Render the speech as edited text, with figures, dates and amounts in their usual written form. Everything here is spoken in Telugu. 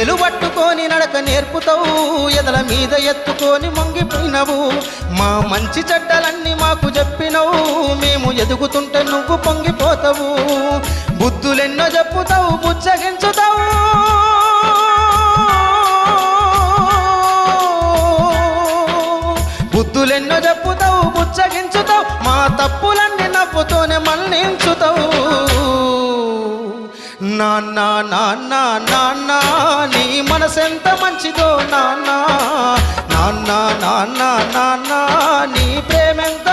ఏలు పట్టుకొని నడక నేర్పుతావు, ఎదల మీద ఎత్తుకొని మొంగిపోయినవు. మా మంచి చెడ్డలన్నీ మాకు చెప్పినవు, మేము ఎదుగుతుంటే నువ్వు పొంగిపోతావు. బుద్ధులెన్నో చెప్పుతావు, బుచ్చగించుతావు. బుద్ధులెన్నో చెప్పుతావు, బుచ్చగించుతావు. మా తప్పులన్నీ నవ్వుతోనే మన్నించుతావు. నాన్న నాన్న నాన్న నీ మనసెంత మంచిదో నాన్న, నాన్న నాన్న నాన్న నీ ప్రేమెంత